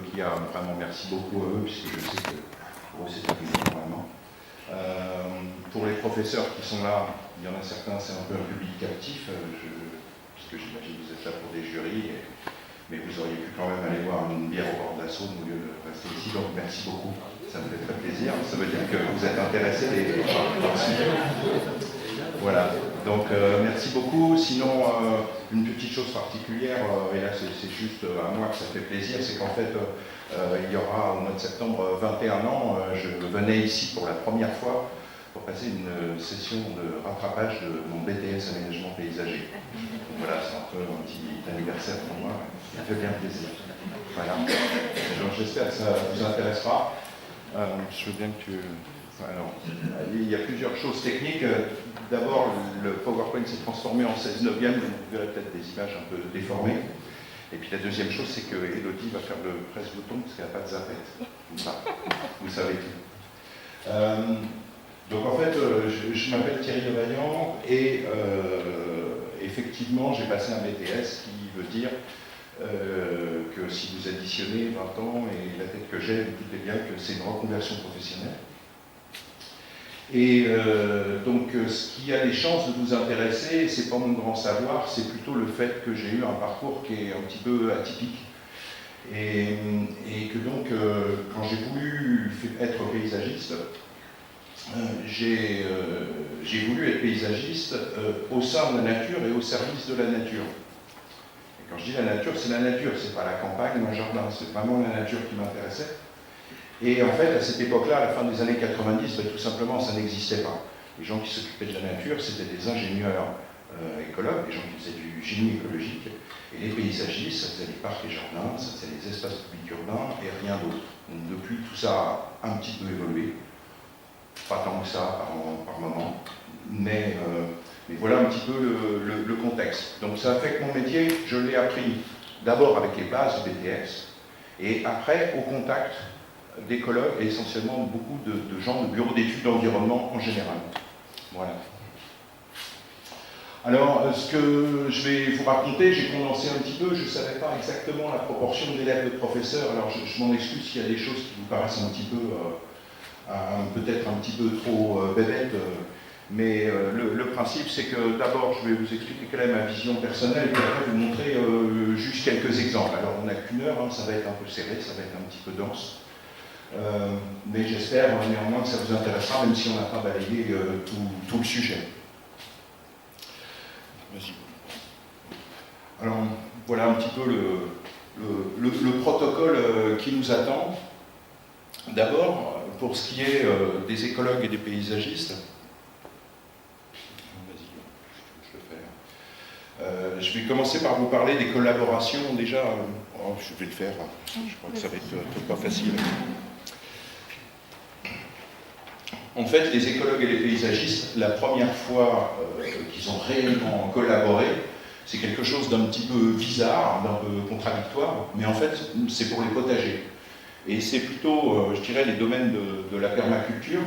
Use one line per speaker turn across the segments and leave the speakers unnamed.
Nokia, vraiment merci beaucoup à eux, puisque je sais que pour eux c'est arrivé normalement. Pour les professeurs qui sont là, il y en a certains, c'est un peu un public actif, puisque j'imagine que vous êtes là pour des jurys, mais vous auriez pu quand même aller boire une bière au bord de la Saône au lieu de rester ici, donc merci beaucoup, ça me fait très plaisir, ça veut dire que vous êtes intéressés par ce sujet. Voilà, donc merci beaucoup. Sinon, une petite chose particulière, et là c'est juste à moi que ça fait plaisir, c'est qu'en fait, il y aura au mois de septembre 21 ans, je venais ici pour la première fois pour passer une session de rattrapage de mon BTS aménagement paysager. Donc voilà, c'est un peu un petit anniversaire pour moi, ça fait bien plaisir. Voilà, donc j'espère que ça vous intéressera. Je veux bien que tu... Alors, il y a plusieurs choses techniques. D'abord, le PowerPoint s'est transformé en 16/9, donc vous verrez peut-être des images un peu déformées. Et puis la deuxième chose, c'est que Elodie va faire le presse-bouton parce qu'elle n'a pas de zapette. Vous savez tout. Donc en fait, je m'appelle Thierry Levaillant et effectivement, j'ai passé un BTS qui veut dire que si vous additionnez 20 ans et la tête que j'ai, vous doutez bien que c'est une reconversion professionnelle. Et donc, ce qui a des chances de vous intéresser, c'est pas mon grand savoir, c'est plutôt le fait que j'ai eu un parcours qui est un petit peu atypique. Et que donc, quand j'ai voulu être paysagiste, j'ai voulu être paysagiste au sein de la nature et au service de la nature. Et quand je dis la nature, c'est la nature, c'est pas la campagne ou un jardin, c'est vraiment la nature qui m'intéressait. Et en fait, à cette époque-là, à la fin des années 90, tout simplement, ça n'existait pas. Les gens qui s'occupaient de la nature, c'était des ingénieurs écologues, des gens qui faisaient du génie écologique, et les paysagistes, ça faisait les parcs et jardins, ça faisait les espaces publics urbains, et rien d'autre. Donc depuis, tout ça a un petit peu évolué, pas tant que ça par moment, mais voilà un petit peu le contexte. Donc ça a fait que mon métier, je l'ai appris d'abord avec les bases du BTS, et après au contact d'écologues et essentiellement beaucoup de gens de bureaux d'études d'environnement en général. Voilà. Alors, ce que je vais vous raconter, j'ai condensé un petit peu, je ne savais pas exactement la proportion d'élèves et de professeurs, alors je m'en excuse s'il y a des choses qui vous paraissent un petit peu, peut-être un petit peu trop bébêtes, mais le principe c'est que d'abord je vais vous expliquer quelle est ma vision personnelle et puis après vous montrer juste quelques exemples. Alors on n'a qu'une heure, hein, ça va être un peu serré, ça va être un petit peu dense. Mais j'espère néanmoins que ça vous intéressera, même si on n'a pas balayé tout le sujet. Vas-y. Alors, voilà un petit peu le protocole qui nous attend. D'abord, pour ce qui est des écologues et des paysagistes, je vais commencer par vous parler des collaborations. Déjà, je vais le faire, je crois que ça va être pas facile. En fait, les écologues et les paysagistes, la première fois qu'ils ont réellement collaboré, c'est quelque chose d'un petit peu bizarre, d'un peu contradictoire, mais en fait, c'est pour les potagers. Et c'est plutôt, je dirais, les domaines de la permaculture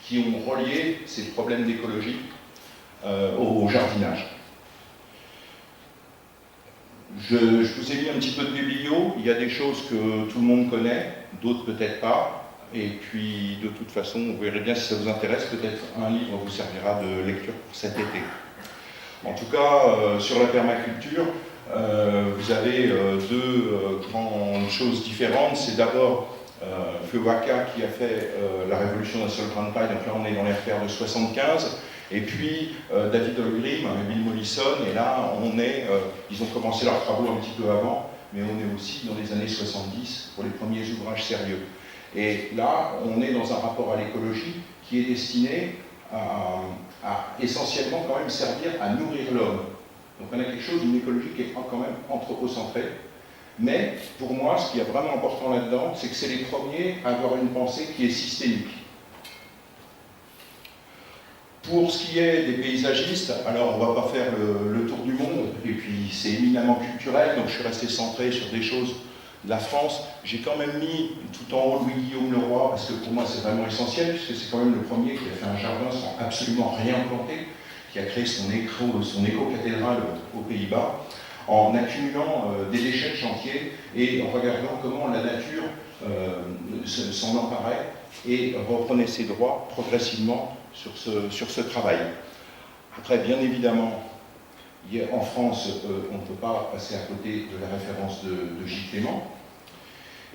qui ont relié ces problèmes d'écologie au jardinage. Je vous ai mis un petit peu de biblio, il y a des choses que tout le monde connaît, d'autres peut-être pas. Et puis, de toute façon, vous verrez bien si ça vous intéresse, peut-être un livre vous servira de lecture pour cet été. En tout cas, sur la permaculture, vous avez deux grandes choses différentes. C'est d'abord Feuwaka qui a fait la révolution d'un seul grain de paille, donc là on est dans l'ère de 75. Et puis David Holmgren et Bill Mollison, et là ils ont commencé leurs travaux un petit peu avant, mais on est aussi dans les années 70 pour les premiers ouvrages sérieux. Et là, on est dans un rapport à l'écologie qui est destiné à essentiellement quand même servir à nourrir l'homme. Donc on a quelque chose d'une écologie qui est quand même anthropocentrée. Mais pour moi, ce qui est vraiment important là-dedans, c'est que c'est les premiers à avoir une pensée qui est systémique. Pour ce qui est des paysagistes, alors on ne va pas faire le tour du monde, et puis c'est éminemment culturel, donc je suis resté centré sur des choses de la France. J'ai quand même mis tout en haut Louis-Guillaume le Roi, parce que pour moi c'est vraiment essentiel, puisque c'est quand même le premier qui a fait un jardin sans absolument rien planter, qui a créé son éco-cathédrale aux Pays-Bas. en accumulant des déchets de chantier et en regardant comment la nature s'en emparait et reprenait ses droits progressivement sur ce travail. Après, bien évidemment, en France, on ne peut pas passer à côté de la référence de J. Clément.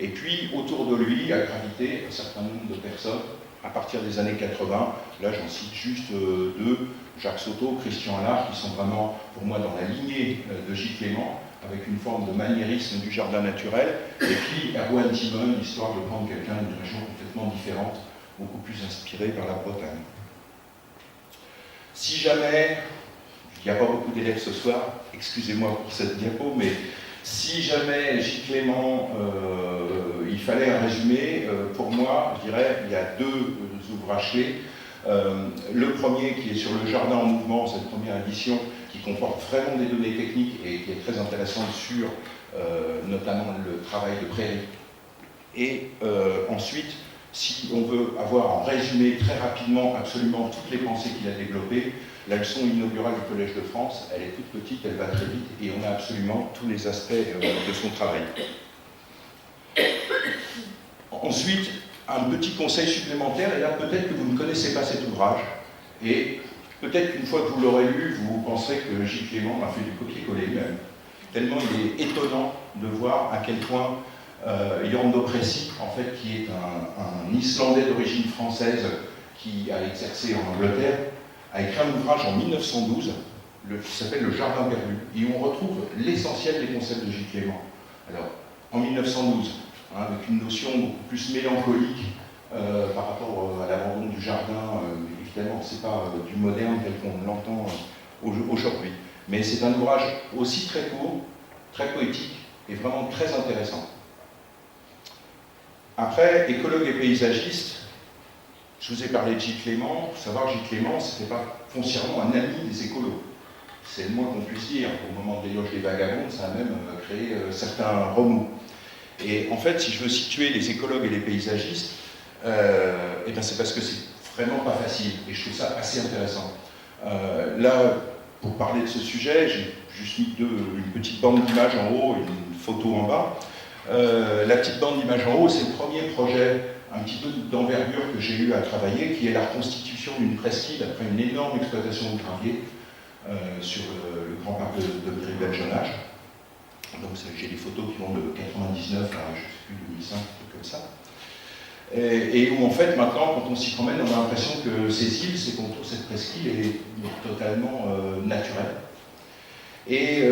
Et puis, autour de lui, a gravité un certain nombre de personnes à partir des années 80. Là, j'en cite juste deux, Jacques Soto, Christian Allard, qui sont vraiment, pour moi, dans la lignée de J. Clément, avec une forme de maniérisme du jardin naturel. Et puis, Erwan Timon, histoire de prendre quelqu'un d'une région complètement différente, beaucoup plus inspirée par la Bretagne. Si jamais, il n'y a pas beaucoup d'élèves ce soir, excusez-moi pour cette diapo, mais si jamais J. Clément, il fallait un résumé, pour moi, je dirais, il y a deux ouvrages clés. Le premier qui est sur le jardin en mouvement, cette première édition, qui comporte vraiment des données techniques et qui est très intéressante sur notamment le travail de prairie. Et ensuite, si on veut avoir en résumé très rapidement absolument toutes les pensées qu'il a développées, la leçon inaugurale du Collège de France, elle est toute petite, elle va très vite et on a absolument tous les aspects de son travail. Ensuite, un petit conseil supplémentaire, et là peut-être que vous ne connaissez pas cet ouvrage, et peut-être qu'une fois que vous l'aurez lu, vous penserez que J. Clément a fait du copier-coller même. Tellement il est étonnant de voir à quel point Jorn Précy, en fait, qui est un Islandais d'origine française qui a exercé en Angleterre, a écrit un ouvrage en 1912 qui s'appelle Le Jardin perdu, et où on retrouve l'essentiel des concepts de J. Clément. Alors, en 1912, avec une notion beaucoup plus mélancolique par rapport à l'abandon du jardin, évidemment, ce n'est pas du moderne tel qu'on l'entend aujourd'hui. Mais c'est un ouvrage aussi très court, très poétique, et vraiment très intéressant. Après, écologue et paysagiste, je vous ai parlé de J. Clément. Il faut savoir que J. Clément, ce n'était pas foncièrement un ami des écolos. C'est le moins qu'on puisse dire. Au moment de l'éloge des vagabonds, ça a même créé certains remous. Et en fait, si je veux situer les écologues et les paysagistes, eh bien c'est parce que c'est vraiment pas facile. Et je trouve ça assez intéressant. Là, pour parler de ce sujet, j'ai juste mis une petite bande d'images en haut et une photo en bas. La petite bande d'images en haut, c'est le premier projet un petit peu d'envergure que j'ai eu à travailler, qui est la reconstitution d'une presqu'île après une énorme exploitation de gravier sur le grand parc de Miribel-Jonage. Donc j'ai des photos qui vont de 99 à, je ne sais plus, 2005, un truc comme ça. Et où en fait, maintenant, quand on s'y promène, on a l'impression que ces îles, ces contours, cette presqu'île est totalement naturelle. Et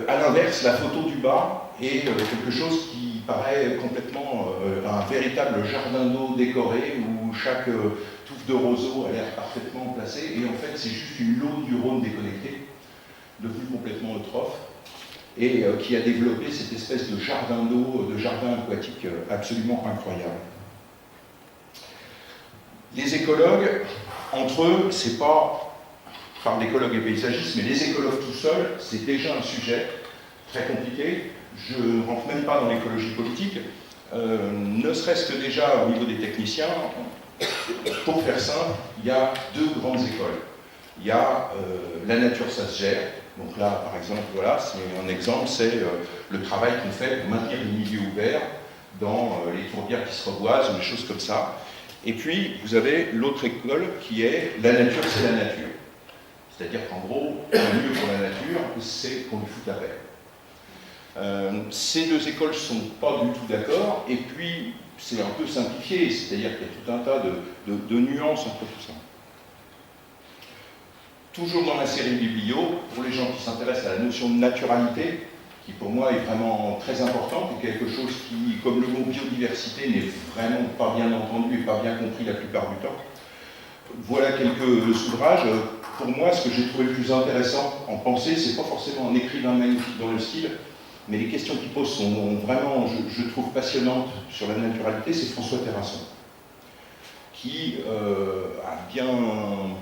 à l'inverse, la photo du bas est quelque chose qui paraît complètement un véritable jardin d'eau décoré où chaque touffe de roseau a l'air parfaitement placée. Et en fait, c'est juste une Laude du Rhône déconnectée, devenue complètement eutrophe, et qui a développé cette espèce de jardin d'eau, de jardin aquatique absolument incroyable. Les écologues, entre eux, c'est pas par l'écologue et paysagistes, mais les écologues tout seuls, c'est déjà un sujet très compliqué. Je ne rentre même pas dans l'écologie politique, ne serait-ce que déjà au niveau des techniciens. Pour faire simple, il y a deux grandes écoles. Il y a la nature, ça se gère. Donc là, par exemple, voilà, c'est un exemple, c'est le travail qu'on fait pour maintenir les milieux ouverts dans les tourbières qui se reboisent ou des choses comme ça. Et puis, vous avez l'autre école qui est la nature, c'est la nature. C'est-à-dire qu'en gros, le mieux pour la nature, c'est qu'on lui foute la paix. Ces deux écoles ne sont pas du tout d'accord, et puis c'est un peu simplifié, c'est-à-dire qu'il y a tout un tas de nuances entre tout ça. Toujours dans la série Biblio, pour les gens qui s'intéressent à la notion de naturalité, qui pour moi est vraiment très importante, et quelque chose qui, comme le mot biodiversité, n'est vraiment pas bien entendu et pas bien compris la plupart du temps. Voilà quelques ouvrages. Pour moi, ce que j'ai trouvé le plus intéressant en pensée, c'est pas forcément un écrivain magnifique dans le style, mais les questions qu'il pose sont vraiment, je trouve, passionnantes sur la naturalité. C'est François Terrasson, qui a bien,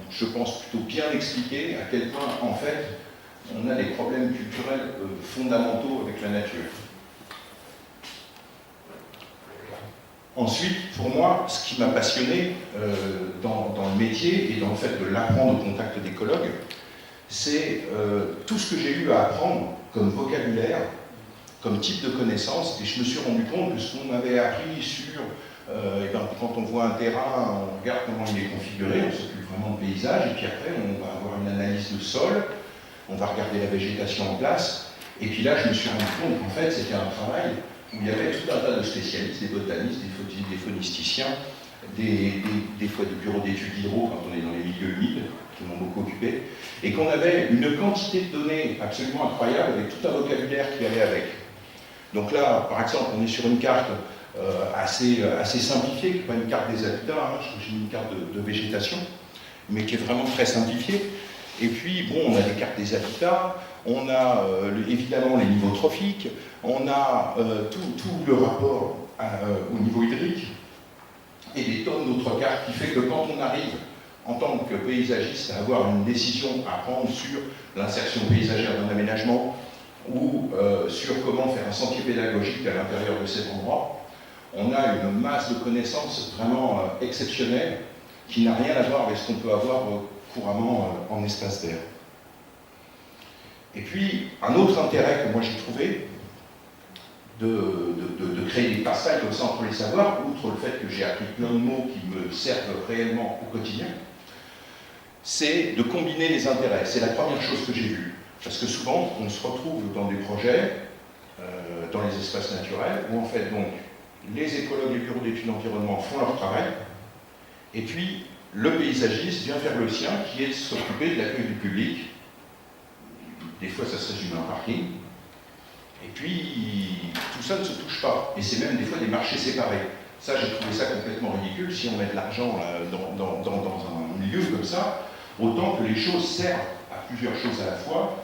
je pense, plutôt bien expliqué à quel point, en fait, on a des problèmes culturels fondamentaux avec la nature. Ensuite, pour moi, ce qui m'a passionné dans le métier et dans le fait de l'apprendre au contact d'écologues, c'est tout ce que j'ai eu à apprendre comme vocabulaire, comme type de connaissance, et je me suis rendu compte que ce qu'on avait appris sur, quand on voit un terrain, on regarde comment il est configuré, on s'occupe vraiment de paysage, et puis après on va avoir une analyse de sol, on va regarder la végétation en place, et puis là je me suis rendu compte qu'en fait c'était un travail où il y avait tout un tas de spécialistes, des botanistes, des faunisticiens, des fois de bureaux d'études hydro quand on est dans les milieux humides, qui m'ont beaucoup occupé, et qu'on avait une quantité de données absolument incroyable avec tout un vocabulaire qui allait avec. Donc là, par exemple, on est sur une carte assez simplifiée, qui n'est pas une carte des habitats, hein, j'ai une carte de végétation, mais qui est vraiment très simplifiée. Et puis, bon, on a des cartes des habitats, on a évidemment les niveaux trophiques, on a tout le rapport au niveau hydrique, et des tonnes d'autres cartes, qui fait que quand on arrive en tant que paysagiste à avoir une décision à prendre sur l'insertion paysagère d'un aménagement ou sur comment faire un sentier pédagogique à l'intérieur de cet endroit, on a une masse de connaissances vraiment exceptionnelle qui n'a rien à voir avec ce qu'on peut avoir couramment en espace vert. Et puis, un autre intérêt que moi j'ai trouvé de créer des passerelles comme ça entre les savoirs, outre le fait que j'ai appris plein de mots qui me servent réellement au quotidien, c'est de combiner les intérêts. C'est la première chose que j'ai vue. Parce que souvent, on se retrouve dans des projets, dans les espaces naturels, où en fait, donc, les écologues, les bureaux d'études d'environnement font leur travail, et puis le paysagiste vient faire le sien, qui est de s'occuper de l'accueil du public. Des fois, ça se résume à un parking. Et puis, tout ça ne se touche pas. Et c'est même des fois des marchés séparés. Ça, j'ai trouvé ça complètement ridicule. Si on met de l'argent dans un milieu comme ça, autant que les choses servent à plusieurs choses à la fois,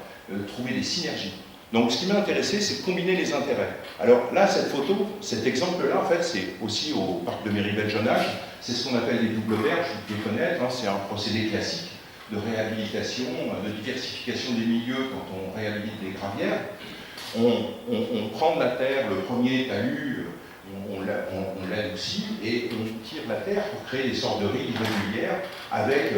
trouver des synergies. Donc, ce qui m'a intéressé, c'est de combiner les intérêts. Alors là, cette photo, cet exemple-là, en fait, c'est aussi au parc de Méribel-Jonage. C'est ce qu'on appelle les doubles berges, vous devez connaître. Hein, c'est un procédé classique de réhabilitation, de diversification des milieux quand on réhabilite des gravières. On prend de la terre, le premier talus, on l'adoucit et on tire la terre pour créer des sortes de rives irrégulières avec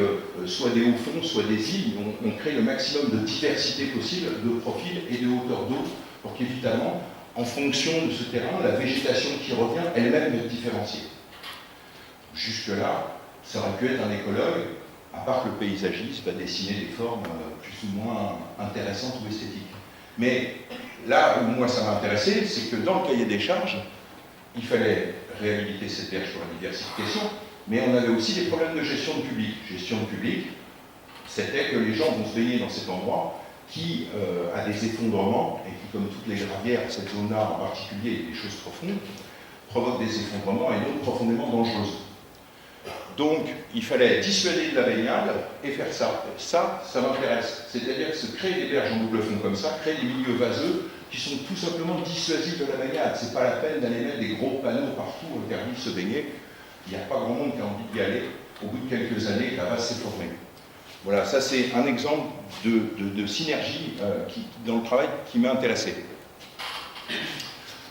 soit des hauts fonds, soit des îles. On crée le maximum de diversité possible de profil et de hauteur d'eau pour qu'évidemment, en fonction de ce terrain, la végétation qui revient elle-même va être différenciée. Jusque-là, ça aurait pu être un écologue, à part que le paysagiste va dessiner des formes plus ou moins intéressantes ou esthétiques. Mais là où moi ça m'a intéressé, c'est que dans le cahier des charges, il fallait réhabiliter cette berge pour la diversification, mais on avait aussi des problèmes de gestion de public. Gestion de public, c'était que les gens vont se baigner dans cet endroit qui a des effondrements, et qui, comme toutes les gravières, cette zone-là en particulier, des choses profondes, provoque des effondrements et donc profondément dangereuses. Donc, il fallait dissuader de la baignade et faire ça. Ça m'intéresse. C'est-à-dire que se créer des berges en double fond comme ça, créer des milieux vaseux qui sont tout simplement dissuasifs de la baignade. C'est pas la peine d'aller mettre des gros panneaux partout interdits de se baigner. Il n'y a pas grand monde qui a envie d'y aller. Au bout de quelques années, la base s'est formée. Voilà, ça c'est un exemple de synergie dans le travail qui m'a intéressé.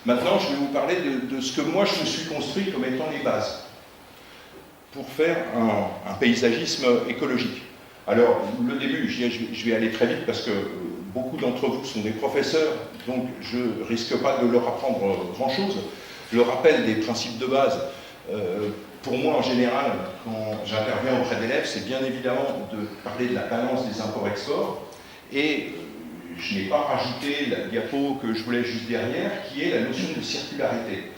Maintenant, je vais vous parler de ce que moi je me suis construit comme étant les bases pour faire un paysagisme écologique. Alors, le début, je vais aller très vite parce que beaucoup d'entre vous sont des professeurs, donc je ne risque pas de leur apprendre grand-chose. Le rappel des principes de base, pour moi en général, quand j'interviens auprès d'élèves, c'est bien évidemment de parler de la balance des imports-exports, et je n'ai pas rajouté la diapo que je voulais juste derrière, qui est la notion de circularité.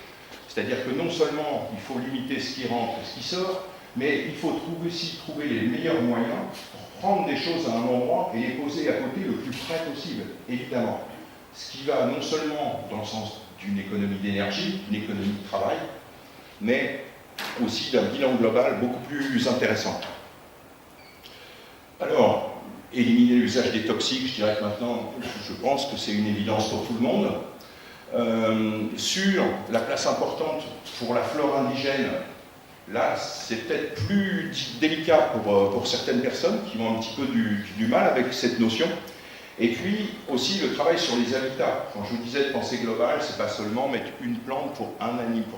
C'est-à-dire que non seulement il faut limiter ce qui rentre et ce qui sort, mais il faut aussi trouver les meilleurs moyens pour prendre des choses à un endroit et les poser à côté le plus près possible, évidemment. Ce qui va non seulement dans le sens d'une économie d'énergie, d'une économie de travail, mais aussi d'un bilan global beaucoup plus intéressant. Alors, éliminer l'usage des toxiques, je dirais que maintenant, je pense que c'est une évidence pour tout le monde. Sur la place importante pour la flore indigène, là c'est peut-être plus délicat pour certaines personnes qui ont un petit peu du mal avec cette notion. Et puis aussi le travail sur les habitats. Quand je vous disais de pensée globale, c'est pas seulement mettre une plante pour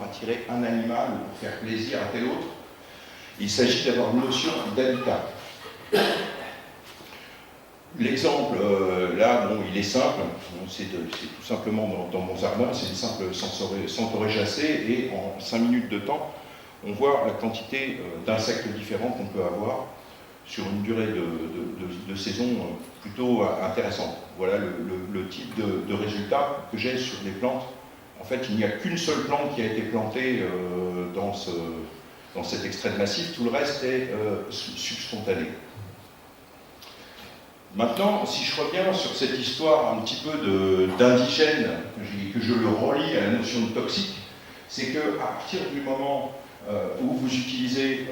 attirer un animal ou pour faire plaisir à tel autre. Il s'agit d'avoir une notion d'habitat. L'exemple, là, bon, il est simple, c'est tout simplement dans mon jardin, c'est une simple centauréjacée, et en 5 minutes de temps, on voit la quantité d'insectes différents qu'on peut avoir sur une durée de saison plutôt intéressante. Voilà le type de résultat que j'ai sur les plantes. En fait, il n'y a qu'une seule plante qui a été plantée dans cet extrait de massif, tout le reste est subspontané. Maintenant, si je reviens sur cette histoire un petit peu d'indigène, que je le relie à la notion de toxique, c'est qu'à partir du moment où vous utilisez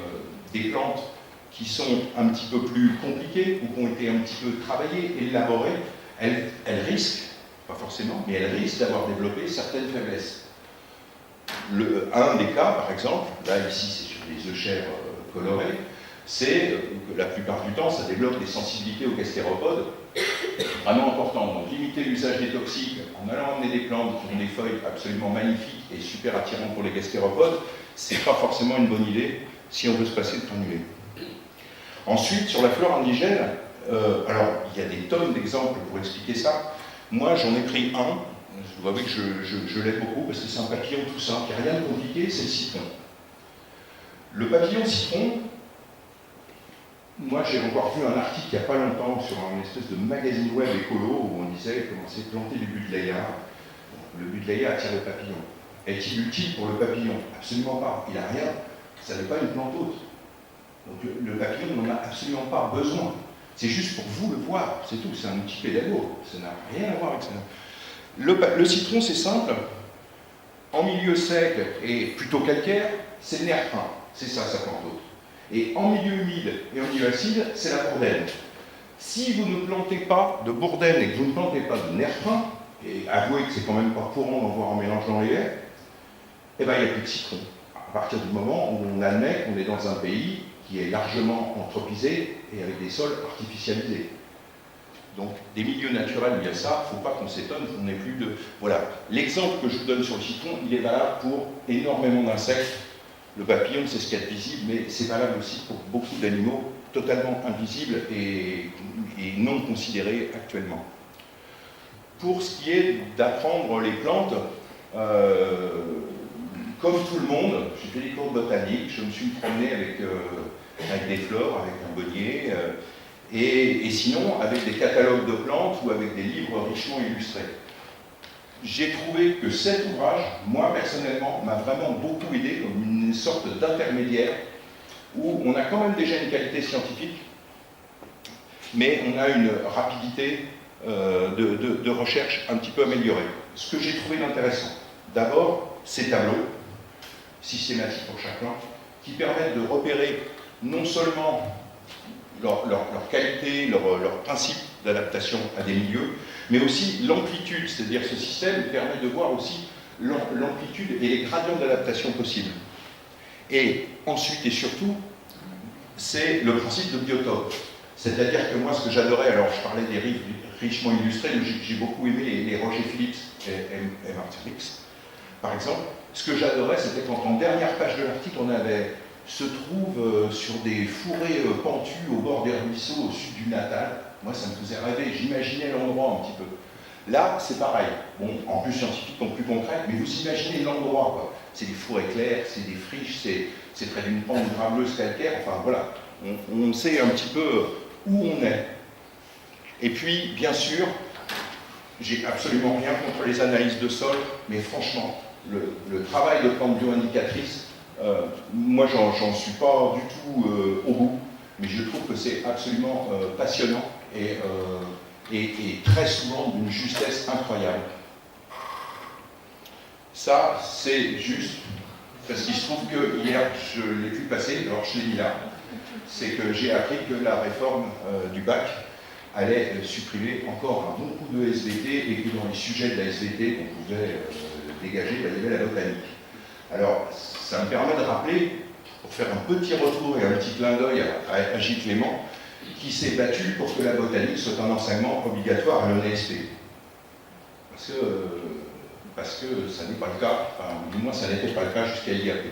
des plantes qui sont un petit peu plus compliquées, ou qui ont été un petit peu travaillées, élaborées, elles risquent, pas forcément, mais elles risquent d'avoir développé certaines faiblesses. Un des cas, par exemple, là ici c'est sur les œufs chers colorés, c'est que la plupart du temps ça développe des sensibilités aux gastéropodes vraiment importantes. Donc limiter l'usage des toxiques en allant emmener des plantes qui ont des feuilles absolument magnifiques et super attirantes pour les gastéropodes, c'est pas forcément une bonne idée si on veut se passer de granulés. Ensuite, sur la flore indigène, alors il y a des tonnes d'exemples pour expliquer ça. Moi j'en ai pris un. Je dois avouer que je l'aime beaucoup parce que c'est un papillon tout simple, il n'y a rien de compliqué, c'est le citron. Le papillon citron, moi j'ai encore vu un article il n'y a pas longtemps sur un espèce de magazine web écolo où on disait comment c'est planter du buddleia. Le buddleia attire le papillon. Est-il utile pour le papillon? Absolument pas. Il n'a rien, ça n'est pas une plante hôte. Donc le papillon n'en a absolument pas besoin. C'est juste pour vous le voir, c'est tout, c'est un outil pédago, ça n'a rien à voir avec ça. Le citron, c'est simple. En milieu sec et plutôt calcaire, c'est le nerf 1. C'est ça, sa plante hôte. Et en milieu humide et en milieu acide, c'est la bourdaine. Si vous ne plantez pas de bourdaine et que vous ne plantez pas de nerf 1, et avouez que c'est quand même pas courant d'en voir en mélange dans les haies, eh ben, il n'y a plus de citron. À partir du moment où on admet qu'on est dans un pays qui est largement anthropisé et avec des sols artificialisés. Donc, des milieux naturels où il y a ça, il ne faut pas qu'on s'étonne qu'on n'ait plus de... Voilà. L'exemple que je vous donne sur le citron, il est valable pour énormément d'insectes. Le papillon, c'est ce qu'il y a de visible, mais c'est valable aussi pour beaucoup d'animaux totalement invisibles et non considérés actuellement. Pour ce qui est d'apprendre les plantes, comme tout le monde, j'ai fait des cours de botanique, je me suis promené avec des fleurs, avec un bonnier, et sinon avec des catalogues de plantes ou avec des livres richement illustrés. J'ai trouvé que cet ouvrage, moi personnellement, m'a vraiment beaucoup aidé comme une sorte d'intermédiaire où on a quand même déjà une qualité scientifique, mais on a une rapidité de recherche un petit peu améliorée. Ce que j'ai trouvé d'intéressant, d'abord, ces tableaux systématiques pour chaque plante qui permettent de repérer non seulement leur qualité, leur principe d'adaptation à des milieux, mais aussi l'amplitude, c'est-à-dire ce système permet de voir aussi l'amplitude et les gradients d'adaptation possibles. Et ensuite et surtout, c'est le principe de biotope. C'est-à-dire que moi, ce que j'adorais, alors je parlais des livres richement illustrés, mais j'ai beaucoup aimé les Roger Phillips et Martyrix, par exemple. Ce que j'adorais, c'était quand en dernière page de l'article, on avait se trouve sur des fourrés pentus au bord des ruisseaux au sud du Natal. Moi, ça me faisait rêver, j'imaginais l'endroit un petit peu. Là, c'est pareil. Bon, en plus scientifique, donc plus concret, mais vous imaginez l'endroit, quoi. C'est des fourrés clairs, c'est des friches, c'est près d'une pente graveleuse calcaire, enfin voilà. On sait un petit peu où on est. Et puis, bien sûr, j'ai absolument rien contre les analyses de sol, mais franchement, le travail de plante bioindicatrice, moi, j'en suis pas du tout au bout, mais je trouve que c'est absolument passionnant et très souvent d'une justesse incroyable. Ça, c'est juste parce qu'il se trouve que hier, je l'ai vu passer, alors je l'ai mis là, c'est que j'ai appris que la réforme du bac allait supprimer encore un bon coup de SVT et que dans les sujets de la SVT qu'on pouvait dégager, il y avait la botanique. Alors, ça me permet de rappeler, pour faire un petit retour et un petit clin d'œil à Gilles Clément, qui s'est battu pour que la botanique soit un enseignement obligatoire à l'ENSP. Parce que ça n'est pas le cas, enfin, du moins ça n'était pas le cas jusqu'à il y a peu.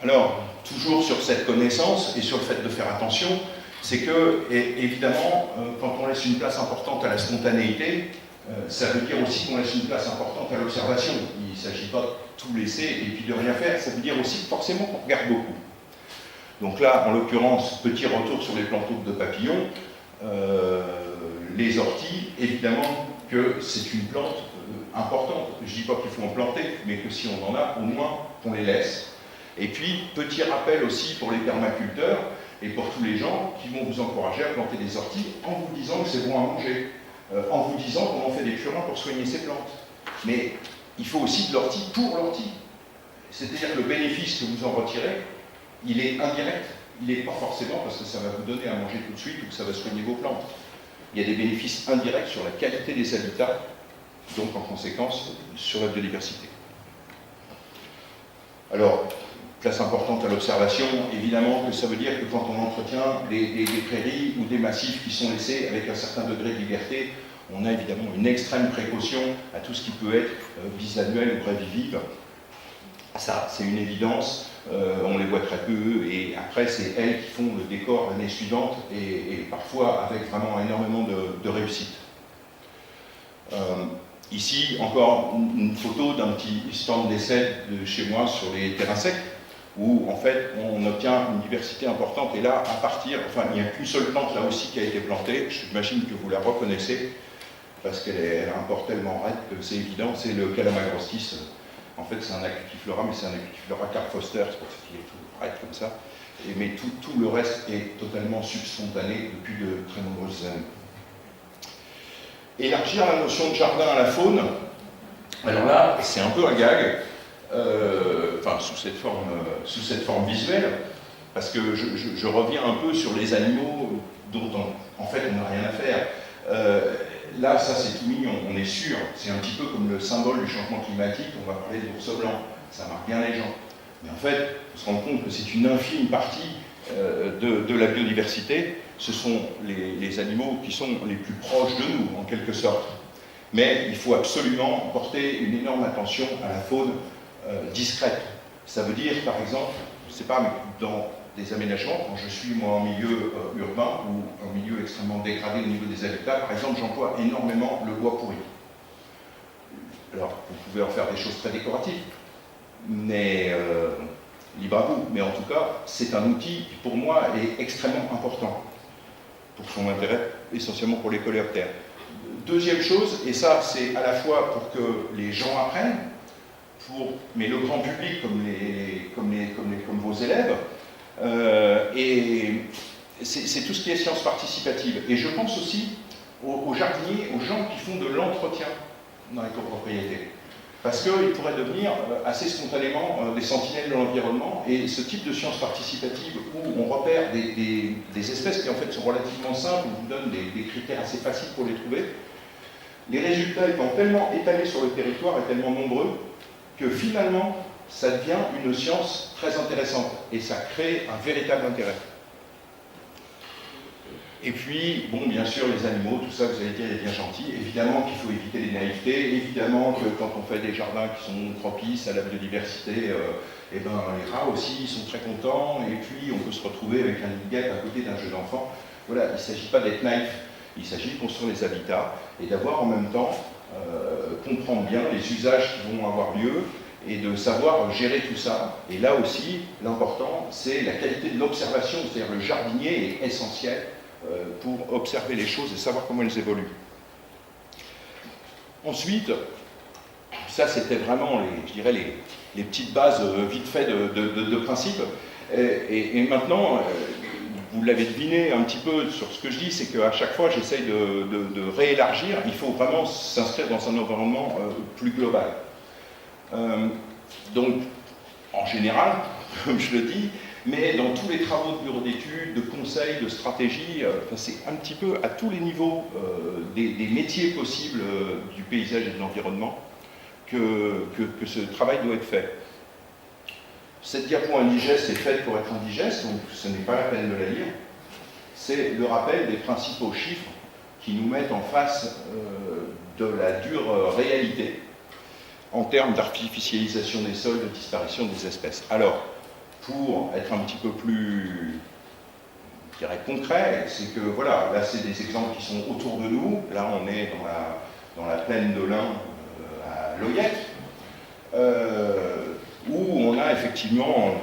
Alors, toujours sur cette connaissance et sur le fait de faire attention, c'est que, évidemment, quand on laisse une place importante à la spontanéité, ça veut dire aussi qu'on laisse une place importante à l'observation. Il ne s'agit pas de tout laisser et puis de rien faire, ça veut dire aussi forcément qu'on regarde beaucoup. Donc là, en l'occurrence, petit retour sur les plantes de papillons, les orties, évidemment que c'est une plante importante. Je ne dis pas qu'il faut en planter, mais que si on en a, au moins qu'on les laisse. Et puis, petit rappel aussi pour les permaculteurs et pour tous les gens qui vont vous encourager à planter des orties en vous disant que c'est bon à manger, en vous disant qu'on en fait des purins pour soigner ces plantes. Mais il faut aussi de l'ortie pour l'ortie. C'est-à-dire que le bénéfice que vous en retirez, il est indirect. Il n'est pas forcément parce que ça va vous donner à manger tout de suite ou que ça va soigner vos plantes. Il y a des bénéfices indirects sur la qualité des habitats, donc en conséquence sur la biodiversité. Alors, place importante à l'observation, évidemment que ça veut dire que quand on entretient des prairies ou des massifs qui sont laissés avec un certain degré de liberté, on a évidemment une extrême précaution à tout ce qui peut être bisannuel ou bravivive. Ça, c'est une évidence, on les voit très peu, et après, c'est elles qui font le décor l'année suivante, et parfois avec vraiment énormément de réussite. Ici, encore une photo d'un petit stand d'essai de chez moi sur les terrains secs, où en fait on obtient une diversité importante, et là, à partir, enfin il n'y a qu'une seule plante là aussi qui a été plantée, j'imagine que vous la reconnaissez, parce qu'elle a un port tellement raide que c'est évident, c'est le Calamagrostis. En fait c'est un Acutiflora, mais c'est un Acutiflora Carl Foster, c'est pour ça qu'il est tout raide comme ça, mais tout le reste est totalement subspontané depuis de très nombreuses années. Élargir la notion de jardin à la faune, alors là, c'est un peu un gag, enfin sous cette forme visuelle, parce que je reviens un peu sur les animaux dont en fait on n'a rien à faire. Là, ça c'est tout mignon, on est sûr, c'est un petit peu comme le symbole du changement climatique, on va parler d'ours blanc, ça marque bien les gens. Mais en fait, il faut se rendre compte que c'est une infime partie de la biodiversité, ce sont les animaux qui sont les plus proches de nous, en quelque sorte. Mais il faut absolument porter une énorme attention à la faune discrète. Ça veut dire, par exemple, je ne sais pas, mais dans des aménagements, quand je suis moi en milieu urbain ou en milieu extrêmement dégradé au niveau des habitats, par exemple, j'emploie énormément le bois pourri. Alors, vous pouvez en faire des choses très décoratives, mais libre à vous. Mais en tout cas, c'est un outil qui, pour moi, est extrêmement important pour son intérêt, essentiellement pour les coléoptères. Deuxième chose, et ça, c'est à la fois pour que les gens apprennent, mais le grand public, comme vos élèves, et c'est tout ce qui est sciences participatives. Et je pense aussi aux jardiniers, aux gens qui font de l'entretien dans les copropriétés. Parce qu'ils pourraient devenir assez spontanément des sentinelles de l'environnement, et ce type de sciences participatives où on repère des espèces qui en fait sont relativement simples, on vous donne des critères assez faciles pour les trouver, les résultats étant tellement étalés sur le territoire et tellement nombreux que finalement ça devient une science très intéressante et ça crée un véritable intérêt. Et puis, bon, bien sûr, les animaux, tout ça, vous allez dire, est bien gentil. Évidemment qu'il faut éviter les naïvetés. Évidemment que quand on fait des jardins qui sont propices à la biodiversité, eh ben, les rats aussi, ils sont très contents. Et puis, on peut se retrouver avec un nid de guêpe à côté d'un jeu d'enfant. Voilà, il ne s'agit pas d'être naïf. Il s'agit de construire des habitats et d'avoir en même temps, comprendre bien les usages qui vont avoir lieu et de savoir gérer tout ça. Et là aussi, l'important, c'est la qualité de l'observation. C'est-à-dire le jardinier est essentiel pour observer les choses et savoir comment elles évoluent. Ensuite, ça c'était vraiment, je dirais, les petites bases vite fait de principes. Et maintenant, vous l'avez deviné un petit peu sur ce que je dis, c'est qu'à chaque fois j'essaye de réélargir, il faut vraiment s'inscrire dans un environnement plus global. Donc, en général, comme je le dis, mais dans tous les travaux de bureau d'études, de conseils, de stratégie, c'est un petit peu à tous les niveaux des métiers possibles du paysage et de l'environnement que ce travail doit être fait. Cette diapo indigeste est faite pour être indigeste, donc ce n'est pas la peine de la lire. C'est le rappel des principaux chiffres qui nous mettent en face de la dure réalité en termes d'artificialisation des sols, de disparition des espèces. Alors, pour être un petit peu plus je dirais, concret, c'est que, voilà, là, c'est des exemples qui sont autour de nous. Là, on est dans la plaine de l'Ain à Loyette, où on a effectivement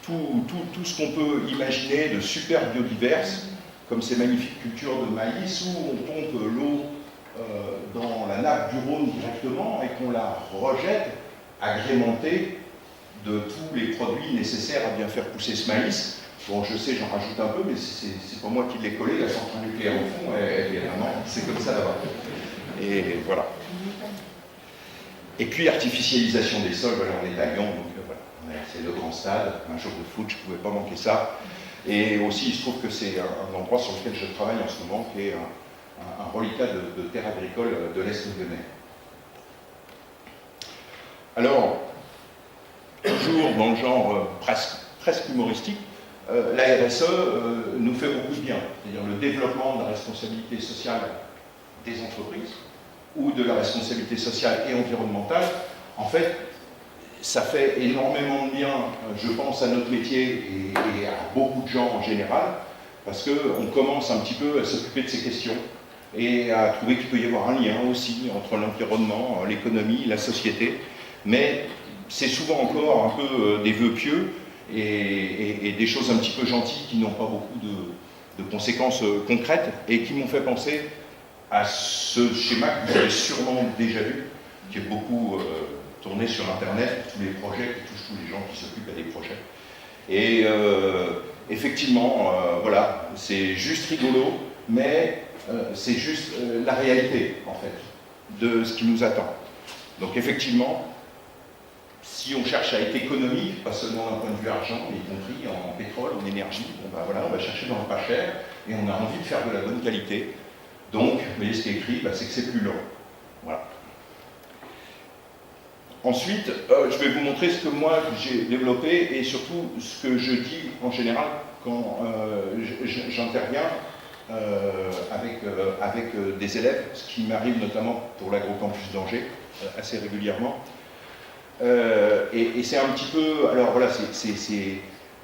tout ce qu'on peut imaginer de super biodiverse, comme ces magnifiques cultures de maïs, où on pompe l'eau dans la nappe du Rhône directement et qu'on la rejette agrémentée de tous les produits nécessaires à bien faire pousser ce maïs. Bon, je sais, j'en rajoute un peu, mais c'est pas moi qui l'ai collé, la centrale nucléaire au fond, elle est vraiment, c'est comme ça là-bas. Et voilà. Et puis artificialisation des sols, voilà, on est à Lyon, donc voilà, c'est le grand stade, un jour de foot, je ne pouvais pas manquer ça. Et aussi, il se trouve que c'est un endroit sur lequel je travaille en ce moment, qui est un reliquat de terre agricole de l'Est lyonnais. Alors, toujours dans le genre presque humoristique, la RSE nous fait beaucoup de bien, c'est-à-dire le développement de la responsabilité sociale des entreprises ou de la responsabilité sociale et environnementale. En fait, ça fait énormément de bien, je pense, à notre métier et à beaucoup de gens en général, parce qu'on commence un petit peu à s'occuper de ces questions et à trouver qu'il peut y avoir un lien aussi entre l'environnement, l'économie, la société, mais c'est souvent encore un peu des vœux pieux et des choses un petit peu gentilles qui n'ont pas beaucoup de conséquences concrètes et qui m'ont fait penser à ce schéma que vous avez sûrement déjà vu, qui est beaucoup tourné sur Internet, tous les projets qui touchent tous les gens qui s'occupent à des projets. Et effectivement, voilà, c'est juste rigolo, mais c'est juste la réalité, en fait, de ce qui nous attend. Donc effectivement, si on cherche à être économique, pas seulement d'un point de vue argent, mais y compris en pétrole, en énergie, bon ben voilà, on va chercher dans le pas cher, et on a envie de faire de la bonne qualité. Donc, vous voyez ce qui est écrit, ben, c'est que c'est plus lent. Voilà. Ensuite, je vais vous montrer ce que moi j'ai développé et surtout ce que je dis en général quand j'interviens avec des élèves, ce qui m'arrive notamment pour l'Agrocampus d'Angers assez régulièrement. Et c'est un petit peu, alors voilà,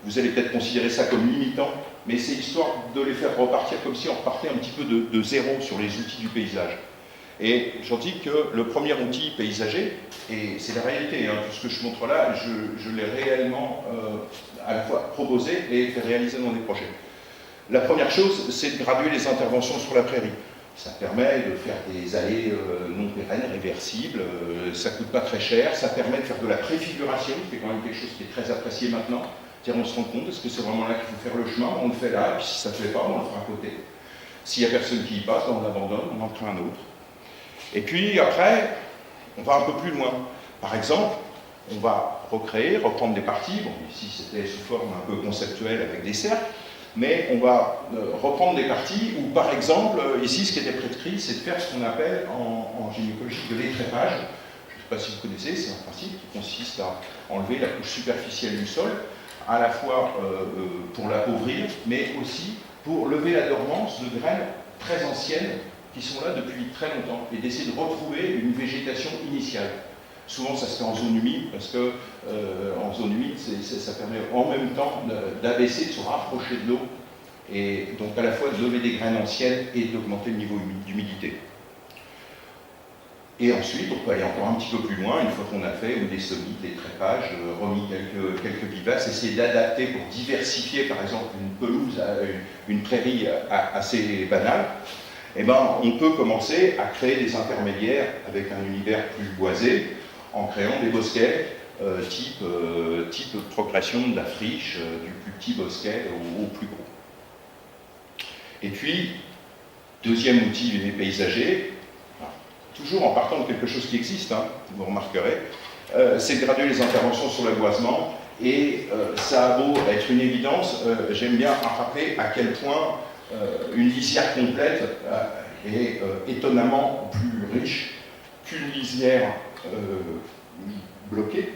vous allez peut-être considérer ça comme limitant, mais c'est histoire de les faire repartir comme si on repartait un petit peu de zéro sur les outils du paysage. Et j'en dis que le premier outil paysager, et c'est la réalité, hein, tout ce que je montre là, je l'ai réellement à la fois proposé et fait réaliser dans des projets. La première chose, c'est de graduer les interventions sur la prairie. Ça permet de faire des allées non pérennes, réversibles, ça ne coûte pas très cher, ça permet de faire de la préfiguration, qui est quand même quelque chose qui est très apprécié maintenant. C'est-à-dire on se rend compte, est-ce que c'est vraiment là qu'il faut faire le chemin, on le fait là, et puis si ça ne plaît pas, on le fera à côté. S'il n'y a personne qui y passe, on l'abandonne, on en crée un autre. Et puis après, on va un peu plus loin. Par exemple, on va reprendre des parties, bon ici c'était sous forme un peu conceptuelle avec des cercles, mais on va reprendre des parties où, par exemple, ici, ce qui était prescrit, c'est de faire ce qu'on appelle en gynécologie de l'étrépage. Je ne sais pas si vous connaissez, c'est un principe qui consiste à enlever la couche superficielle du sol, à la fois pour l'appauvrir, mais aussi pour lever la dormance de graines très anciennes qui sont là depuis très longtemps, et d'essayer de retrouver une végétation initiale. Souvent, ça se fait en zone humide, parce que en zone humide, ça permet en même temps d'abaisser, de se rapprocher de l'eau, et donc à la fois de lever des graines anciennes et d'augmenter le niveau d'humidité. Et ensuite, on peut aller encore un petit peu plus loin, une fois qu'on a fait des semis, des trépages, remis quelques vivaces, essayer d'adapter pour diversifier, par exemple, une pelouse, une prairie assez banale. Eh ben, on peut commencer à créer des intermédiaires avec un univers plus boisé, en créant des bosquets type progression de la friche, du plus petit bosquet au plus gros. Et puis, deuxième outil paysager, toujours en partant de quelque chose qui existe, hein, vous remarquerez, c'est de graduer les interventions sur le boisement, et ça a beau être une évidence, j'aime bien rappeler à quel point une lisière complète est étonnamment plus riche qu'une lisière bloquée,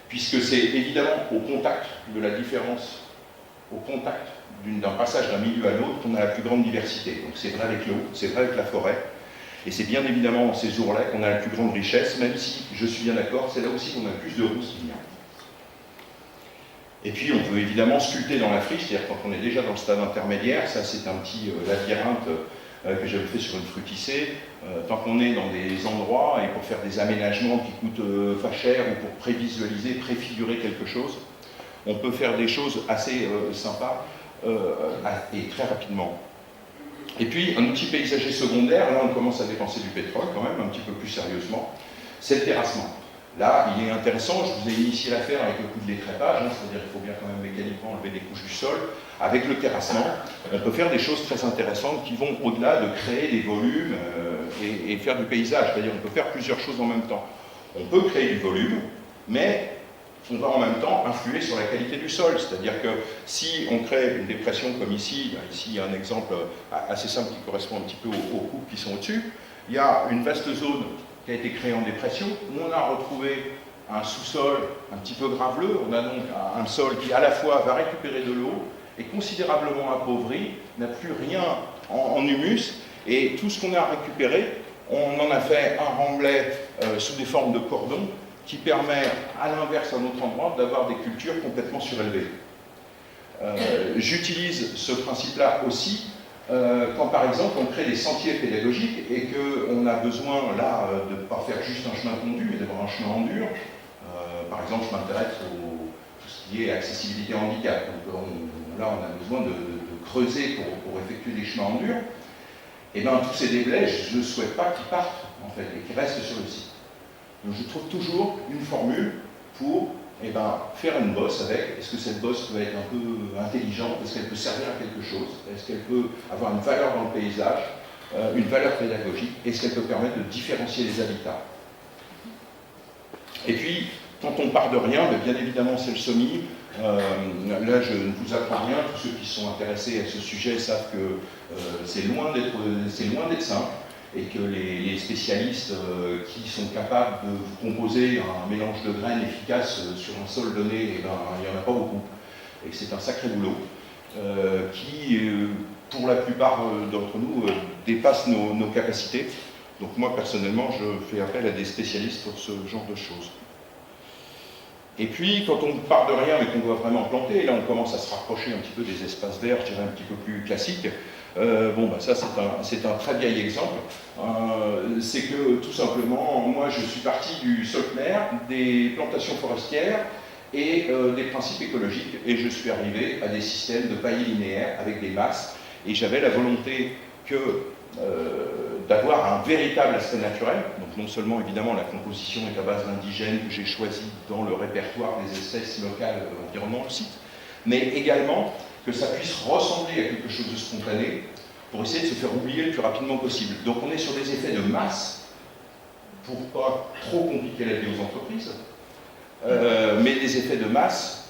puisque c'est évidemment au contact de la différence, au contact d'un passage d'un milieu à l'autre qu'on a la plus grande diversité. Donc c'est vrai avec l'eau, c'est vrai avec la forêt, et c'est bien évidemment dans ces jours-là qu'on a la plus grande richesse, même si, je suis bien d'accord, c'est là aussi qu'on a le plus de roustillant. Et puis on peut évidemment sculpter dans la friche, c'est-à-dire quand on est déjà dans le stade intermédiaire, ça c'est un petit labyrinthe que j'avais fait sur une fruticée. Tant qu'on est dans des endroits et pour faire des aménagements qui coûtent pas cher ou pour prévisualiser, préfigurer quelque chose, on peut faire des choses assez sympas et très rapidement. Et puis un outil paysager secondaire, là on commence à dépenser du pétrole quand même, un petit peu plus sérieusement, c'est le terrassement. Là, il est intéressant, je vous ai initié l'affaire avec le coup de l'écrépage, c'est-à-dire qu'il faut bien quand même mécaniquement enlever des couches du sol. Avec le terrassement, on peut faire des choses très intéressantes qui vont au-delà de créer des volumes et faire du paysage, c'est-à-dire on peut faire plusieurs choses en même temps. On peut créer du volume, mais on va en même temps influer sur la qualité du sol, c'est-à-dire que si on crée une dépression comme ici, ici il y a un exemple assez simple qui correspond un petit peu aux coupes qui sont au-dessus, il y a une vaste zone qui a été créée en dépression, où on a retrouvé un sous-sol un petit peu graveleux, on a donc un sol qui à la fois va récupérer de l'eau, est considérablement appauvri, n'a plus rien en humus, et tout ce qu'on a récupéré, on en a fait un remblai sous des formes de cordons, qui permet, à l'inverse, à notre endroit, d'avoir des cultures complètement surélevées. J'utilise ce principe-là aussi quand, par exemple, on crée des sentiers pédagogiques et qu'on a besoin, là, de ne pas faire juste un chemin tondu, mais d'avoir un chemin en dur. Par exemple, je m'intéresse au tout ce qui est accessibilité handicap. Donc, là, on a besoin de creuser pour effectuer des chemins en dur. Et bien, tous ces déblais, je ne souhaite pas qu'ils partent, en fait, et qu'ils restent sur le site. Donc je trouve toujours une formule pour faire une bosse avec. Est-ce que cette bosse peut être un peu intelligente? Est-ce qu'elle peut servir à quelque chose? Est-ce qu'elle peut avoir une valeur dans le paysage, une valeur pédagogique? Est-ce qu'elle peut permettre de différencier les habitats? Et puis, quand on part de rien, bien évidemment c'est le semis. Là, je ne vous apprends rien. Tous ceux qui sont intéressés à ce sujet savent que c'est loin d'être simple, et que les spécialistes qui sont capables de composer un mélange de graines efficace sur un sol donné, il n'y en a pas beaucoup. Et que c'est un sacré boulot qui, pour la plupart d'entre nous, dépasse nos capacités. Donc moi, personnellement, je fais appel à des spécialistes pour ce genre de choses. Et puis, quand on part de rien mais qu'on doit vraiment planter, et là on commence à se rapprocher un petit peu des espaces verts, je dirais un petit peu plus classiques, ça c'est un très vieil exemple. C'est que tout simplement, moi je suis parti du Soltner, des plantations forestières et des principes écologiques, et je suis arrivé à des systèmes de paillis linéaires avec des masses, et j'avais la volonté d'avoir un véritable aspect naturel. Donc non seulement évidemment la composition est à base d'indigènes que j'ai choisi dans le répertoire des espèces locales environnant le site, mais également que ça puisse ressembler à quelque chose de spontané pour essayer de se faire oublier le plus rapidement possible. Donc on est sur des effets de masse pour pas trop compliquer la vie aux entreprises, mais des effets de masse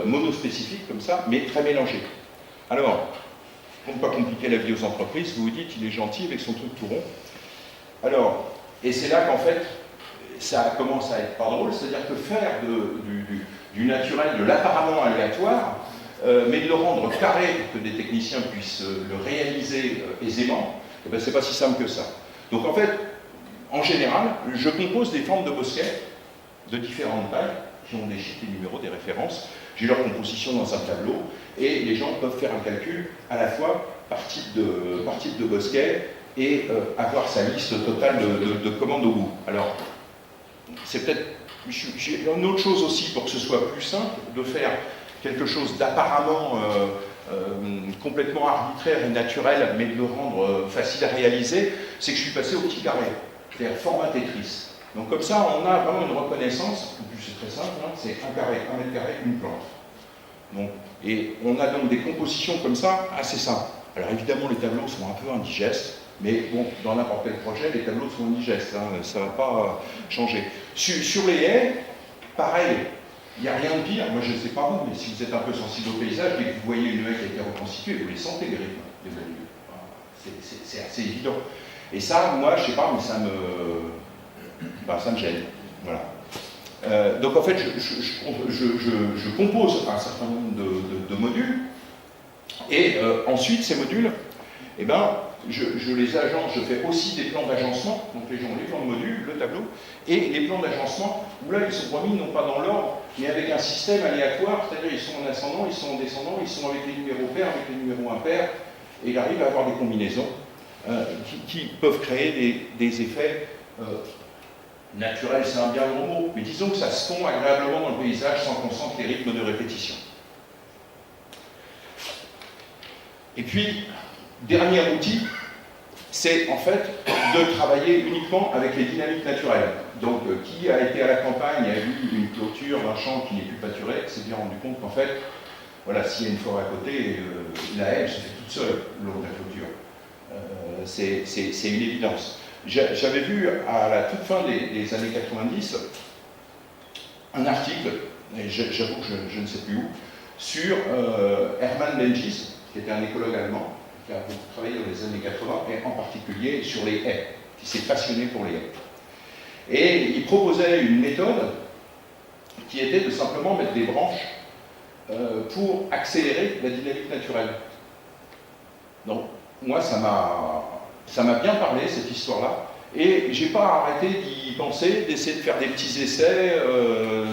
monospécifiques comme ça, mais très mélangés. Alors, pour ne pas compliquer la vie aux entreprises, vous vous dites, il est gentil avec son truc tout rond. Alors, et c'est là qu'en fait, ça commence à être pas drôle, c'est-à-dire que faire du naturel, de l'apparemment aléatoire, mais de le rendre carré pour que des techniciens puissent le réaliser aisément, c'est pas si simple que ça. Donc en fait, en général, je compose des formes de bosquets de différentes tailles, qui ont des chiffres, des numéros, des références. J'ai leur composition dans un tableau, et les gens peuvent faire un calcul à la fois par type de bosquet et avoir sa liste totale de commandes au bout. Alors, c'est peut-être... J'ai une autre chose aussi pour que ce soit plus simple, de faire quelque chose d'apparemment complètement arbitraire et naturel, mais de le rendre facile à réaliser, c'est que je suis passé au petit carré, c'est-à-dire format Tetris. Donc comme ça, on a vraiment une reconnaissance, en plus c'est très simple, hein, c'est un carré, un mètre carré, une plante. Donc, et on a donc des compositions comme ça, assez simples. Alors évidemment, les tableaux sont un peu indigestes, mais bon, dans n'importe quel projet, les tableaux sont indigestes, hein, ça ne va pas changer. Sur les haies, pareil, il n'y a rien de pire. Moi, je ne sais pas vous, mais si vous êtes un peu sensible au paysage, dès que vous voyez une haie qui a été reconstituée, vous les sentez, les rythmes des animaux. C'est assez évident. Et ça, moi, je ne sais pas, mais ça me gêne. Voilà. Donc, en fait, je compose un certain nombre de modules, et ensuite, ces modules, je les agence, je fais aussi des plans d'agencement, donc les gens ont les plans de module, le tableau, et les plans d'agencement, où là ils sont remis non pas dans l'ordre, mais avec un système aléatoire, c'est-à-dire ils sont en ascendant, ils sont en descendant, ils sont avec les numéros pairs, avec les numéros impairs, et il arrive à avoir des combinaisons qui peuvent créer des effets naturels, c'est un bien long mot, mais disons que ça se fond agréablement dans le paysage sans qu'on sente les rythmes de répétition. Et puis, dernier outil, c'est en fait de travailler uniquement avec les dynamiques naturelles. Donc, qui a été à la campagne et a vu une clôture d'un champ qui n'est plus pâturé, s'est bien rendu compte qu'en fait, voilà, s'il y a une forêt à côté, la haie se fait toute seule le long de la clôture. C'est une évidence. J'avais vu à la toute fin des années 90 un article, et j'avoue que je ne sais plus où, sur Hermann Lengis, qui était un écologue allemand, qui a beaucoup travaillé dans les années 80, et en particulier sur les haies, qui s'est passionné pour les haies. Et il proposait une méthode qui était de simplement mettre des branches pour accélérer la dynamique naturelle. Donc, moi, ça m'a bien parlé, cette histoire-là, et j'ai pas arrêté d'y penser, d'essayer de faire des petits essais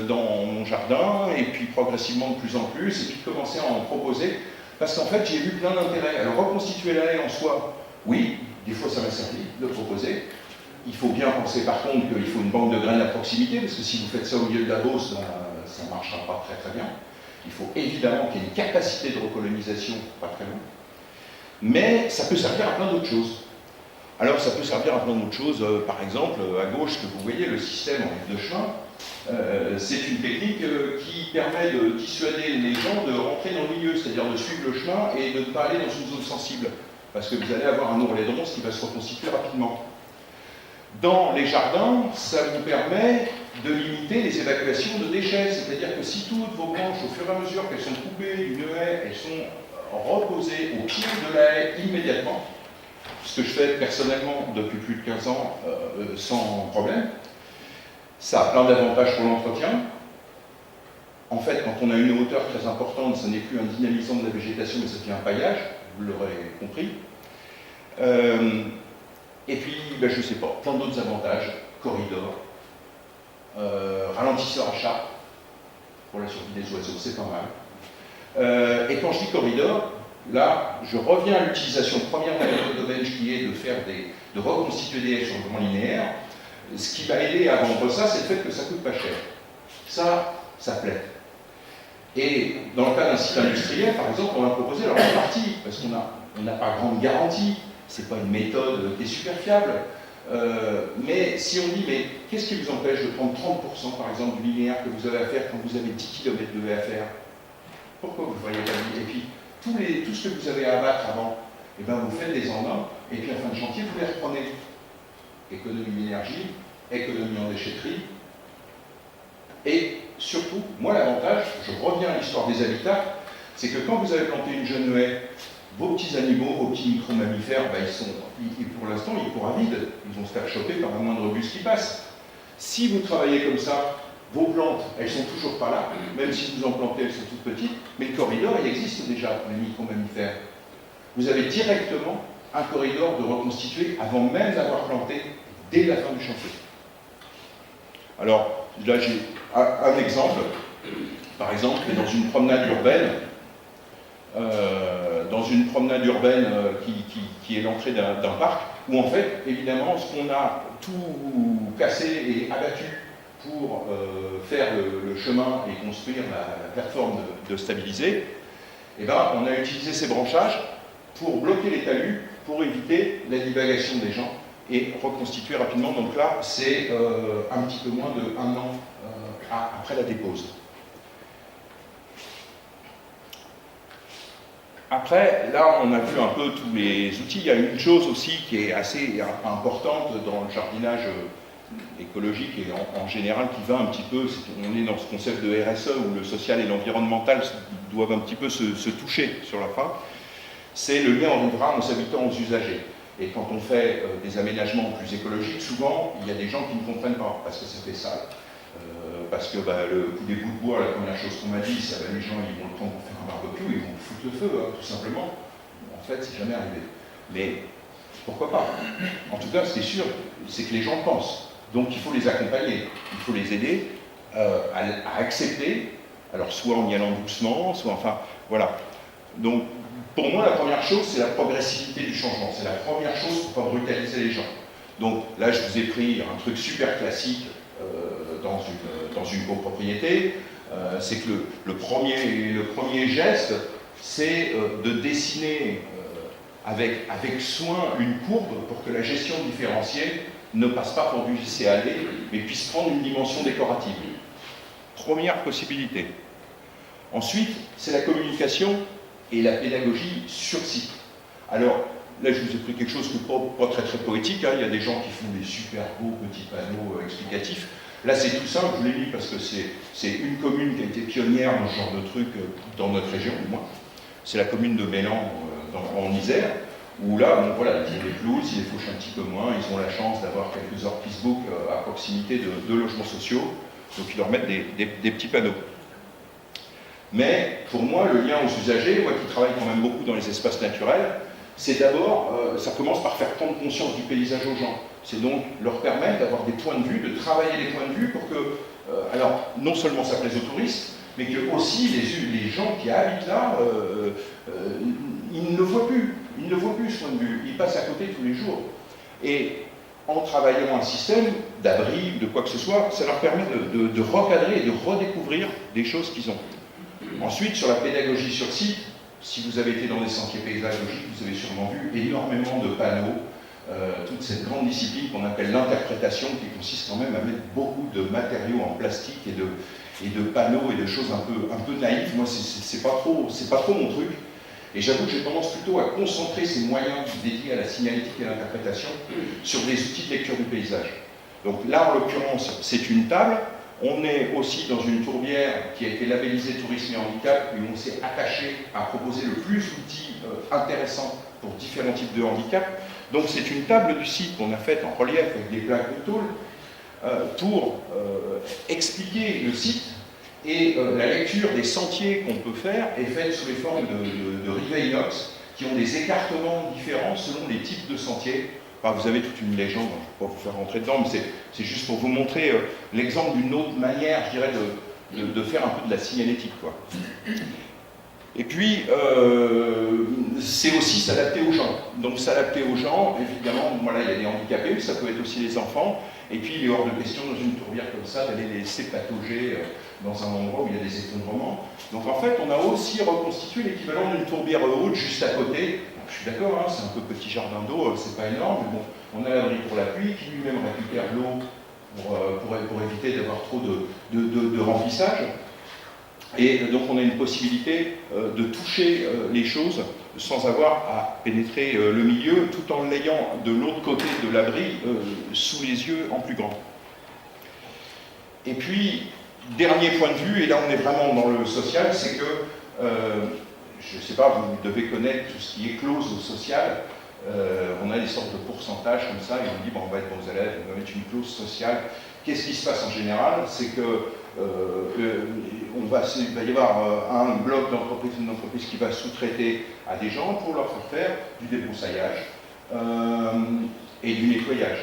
dans mon jardin, et puis progressivement de plus en plus, et puis de commencer à en proposer, parce qu'en fait, j'ai vu plein d'intérêts. Alors, reconstituer la haie en soi, oui, des fois ça m'a servi de le proposer. Il faut bien penser par contre qu'il faut une banque de graines à proximité, parce que si vous faites ça au milieu de la Beauce, ben, ça ne marchera pas très très bien. Il faut évidemment qu'il y ait une capacité de recolonisation pas très loin. Mais ça peut servir à plein d'autres choses. Alors ça peut servir à plein d'autres choses. Par exemple, à gauche, que vous voyez, le système en rive de chemin, c'est une technique qui permet de dissuader les gens de rentrer dans le milieu, c'est-à-dire de suivre le chemin et de ne pas aller dans une zone sensible. Parce que vous allez avoir un ourlet de ronces qui va se reconstituer rapidement. Dans les jardins, ça vous permet de limiter les évacuations de déchets, c'est-à-dire que si toutes vos branches, au fur et à mesure qu'elles sont coupées d'une haie, elles sont reposées au pied de la haie immédiatement, ce que je fais personnellement depuis plus de 15 ans sans problème, ça a plein d'avantages pour l'entretien. En fait, quand on a une hauteur très importante, ce n'est plus un dynamisant de la végétation, mais ça devient un paillage, vous l'aurez compris. Et puis, ben, je ne sais pas, plein d'autres avantages, corridor, ralentisseur à chat, pour la survie des oiseaux, c'est pas mal. Et quand je dis corridor, là, je reviens à l'utilisation première de la méthode de Bench, qui est de reconstituer des haies sur le plan linéaire. Ce qui m'a aidé à vendre ça, c'est le fait que ça coûte pas cher. Ça plaît. Et dans le cas d'un site industriel, par exemple, on va proposer leur partie, parce qu'on n'a pas grande garantie. C'est pas une méthode qui est super fiable. Mais si on dit, mais qu'est-ce qui vous empêche de prendre 30% par exemple du linéaire que vous avez à faire quand vous avez 10 km de haie à faire? Pourquoi vous ne voyez pas? Et puis, tout ce que vous avez à abattre avant, eh ben, vous faites des en un, et puis à la fin de chantier, vous les reprenez. Économie d'énergie, économie en déchetterie, et surtout, moi l'avantage, je reviens à l'histoire des habitats, c'est que quand vous avez planté une jeune haie, vos petits animaux, vos petits micro-mammifères, ben, pour l'instant, ils courent à vide. Ils vont se faire choper par la moindre bus qui passe. Si vous travaillez comme ça, vos plantes, elles sont toujours pas là, même si vous en plantez, elles sont toutes petites, mais le corridor, il existe déjà pour les micro-mammifères. Vous avez directement un corridor de reconstituer avant même d'avoir planté, dès la fin du chantier. Alors, là, j'ai un exemple. Par exemple, dans une promenade urbaine, qui est l'entrée d'un parc, où en fait, évidemment, ce qu'on a tout cassé et abattu pour faire le chemin et construire la plateforme de stabiliser, eh ben, on a utilisé ces branchages pour bloquer les talus, pour éviter la divagation des gens et reconstituer rapidement. Donc là, c'est un petit peu moins de 1 an après la dépose. Après, là, on a vu un peu tous les outils. Il y a une chose aussi qui est assez importante dans le jardinage écologique et en général qui va un petit peu, on est dans ce concept de RSE où le social et l'environnemental doivent un petit peu se toucher sur la fin, c'est le lien aux riverains, aux habitants, aux usagers. Et quand on fait des aménagements plus écologiques, souvent, il y a des gens qui ne comprennent pas parce que ça fait sale. Parce que le coup des bouts de bois, la première chose qu'on m'a dit, c'est que les gens ils vont le prendre pour faire un barbecue, ils vont foutre le feu, hein, tout simplement. En fait, c'est jamais arrivé. Mais pourquoi pas? En tout cas, ce qui est sûr, c'est que les gens pensent. Donc il faut les accompagner, il faut les aider à accepter, alors soit en y allant doucement, soit enfin, voilà. Donc pour moi, la première chose, c'est la progressivité du changement. C'est la première chose pour ne pas brutaliser les gens. Donc là, je vous ai pris un truc super classique dans une copropriété. C'est que le premier geste, c'est de dessiner avec soin une courbe pour que la gestion différenciée ne passe pas pour du CAD, mais puisse prendre une dimension décorative. Première possibilité. Ensuite, c'est la communication et la pédagogie sur site. Alors, là, je vous ai pris quelque chose qui n'est pas très très poétique, hein. Il y a des gens qui font des super beaux petits panneaux explicatifs. Là, c'est tout simple, je l'ai mis parce que c'est une commune qui a été pionnière dans ce genre de truc dans notre région, du moins. C'est la commune de Mélan, en Isère, où là, bon, voilà, ils ont des pelouses, ils les fauchent un petit peu moins, ils ont la chance d'avoir quelques office books à proximité de logements sociaux, donc ils leur mettent des petits panneaux. Mais pour moi, le lien aux usagers, moi qui travaille quand même beaucoup dans les espaces naturels, c'est d'abord, ça commence par faire prendre conscience du paysage aux gens. C'est donc leur permettre d'avoir des points de vue, de travailler les points de vue pour que, alors, non seulement ça plaise aux touristes, mais que aussi les gens qui habitent là, ils ne le voient plus. Ils ne voient plus ce point de vue. Ils passent à côté tous les jours. Et en travaillant un système d'abri, de quoi que ce soit, ça leur permet de recadrer et de redécouvrir des choses qu'ils ont. Ensuite, sur la pédagogie sur site, si vous avez été dans des sentiers pédagogiques, vous avez sûrement vu énormément de panneaux, toute cette grande discipline qu'on appelle l'interprétation, qui consiste quand même à mettre beaucoup de matériaux en plastique et de panneaux et de choses un peu naïves. Moi, c'est pas trop mon truc. Et j'avoue que j'ai tendance plutôt à concentrer ces moyens dédiés à la signalétique et à l'interprétation sur des outils de lecture du paysage. Donc là, en l'occurrence, c'est une table. On est aussi dans une tourbière qui a été labellisée Tourisme et Handicap, où on s'est attaché à proposer le plus d'outils intéressants pour différents types de handicap. Donc c'est une table du site qu'on a faite en relief avec des plaques de tôle pour expliquer le site, et la lecture des sentiers qu'on peut faire est faite sous les formes de rivets inox qui ont des écartements différents selon les types de sentiers. Enfin, vous avez toute une légende, je ne vais pas vous faire rentrer dedans, mais c'est juste pour vous montrer l'exemple d'une autre manière, je dirais, de faire un peu de la signalétique, quoi. Et puis, c'est aussi s'adapter aux gens. Donc s'adapter aux gens, évidemment, voilà, il y a des handicapés, mais ça peut être aussi les enfants. Et puis, il est hors de question, dans une tourbière comme ça, d'aller les laisser patauger dans un endroit où il y a des effondrements. Donc en fait, on a aussi reconstitué l'équivalent d'une tourbière haute juste à côté. Je suis d'accord, hein, c'est un peu petit jardin d'eau, c'est pas énorme, mais bon, on a l'abri pour la pluie, qui lui-même récupère l'eau pour éviter d'avoir trop de remplissage. Et donc on a une possibilité de toucher les choses sans avoir à pénétrer le milieu, tout en l'ayant de l'autre côté de l'abri sous les yeux en plus grand. Et puis, dernier point de vue, et là on est vraiment dans le social, c'est que, je ne sais pas, vous devez connaître tout ce qui est clause au social. On a des sortes de pourcentages comme ça, et on dit, bon, on va être bons élèves, on va mettre une clause sociale. Qu'est-ce qui se passe en général? C'est que il va y avoir un bloc d'entreprise, une entreprise qui va sous-traiter à des gens pour leur faire faire du débroussaillage et du nettoyage.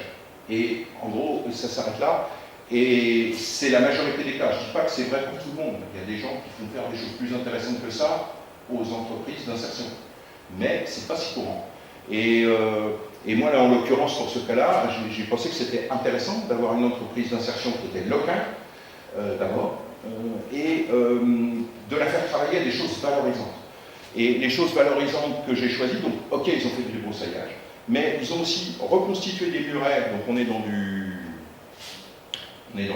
Et en gros, ça s'arrête là. Et c'est la majorité des cas. Je ne dis pas que c'est vrai pour tout le monde. Il y a des gens qui font faire des choses plus intéressantes que ça aux entreprises d'insertion. Mais ce n'est pas si courant. Et moi, là, en l'occurrence, pour ce cas-là, j'ai pensé que c'était intéressant d'avoir une entreprise d'insertion qui était locale, d'abord, et de la faire travailler à des choses valorisantes. Et les choses valorisantes que j'ai choisies, donc, ok, ils ont fait du débroussaillage, mais ils ont aussi reconstitué des murets, donc on est dans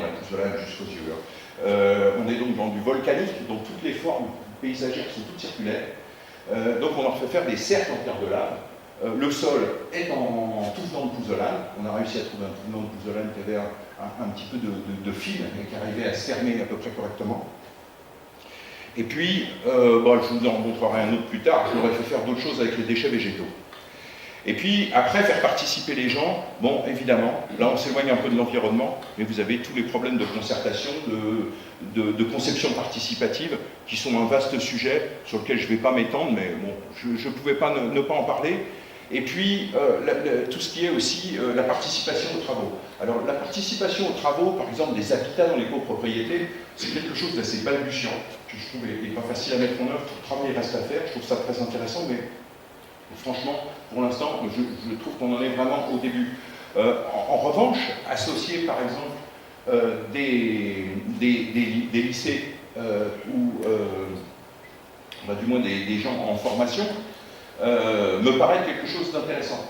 la pouzzolane jusqu'aux yeux. On est donc dans du volcanique, dont toutes les formes paysagères sont toutes circulaires. Donc on leur fait faire des cercles en terre de lave. Le sol est en touffant de pouzzolane. On a réussi à trouver un touffement de pouzzolane qui avait un petit peu de fil et qui arrivait à se fermer à peu près correctement. Et puis, je vous en montrerai un autre plus tard, je leur ai fait faire d'autres choses avec les déchets végétaux. Et puis, après, faire participer les gens, bon, évidemment, là on s'éloigne un peu de l'environnement, mais vous avez tous les problèmes de concertation, de conception participative, qui sont un vaste sujet sur lequel je ne vais pas m'étendre, mais bon, je ne pouvais pas ne pas en parler. Et puis, tout ce qui est aussi la participation aux travaux. Alors, la participation aux travaux, par exemple, des habitats dans les copropriétés, c'est quelque chose d'assez balbutiant, que je trouve n'est pas facile à mettre en œuvre. Tout le travail reste à faire, je trouve ça très intéressant, mais franchement, pour l'instant, je trouve qu'on en est vraiment au début. En revanche, associer, par exemple, des lycées ou du moins des gens en formation, me paraît quelque chose d'intéressant.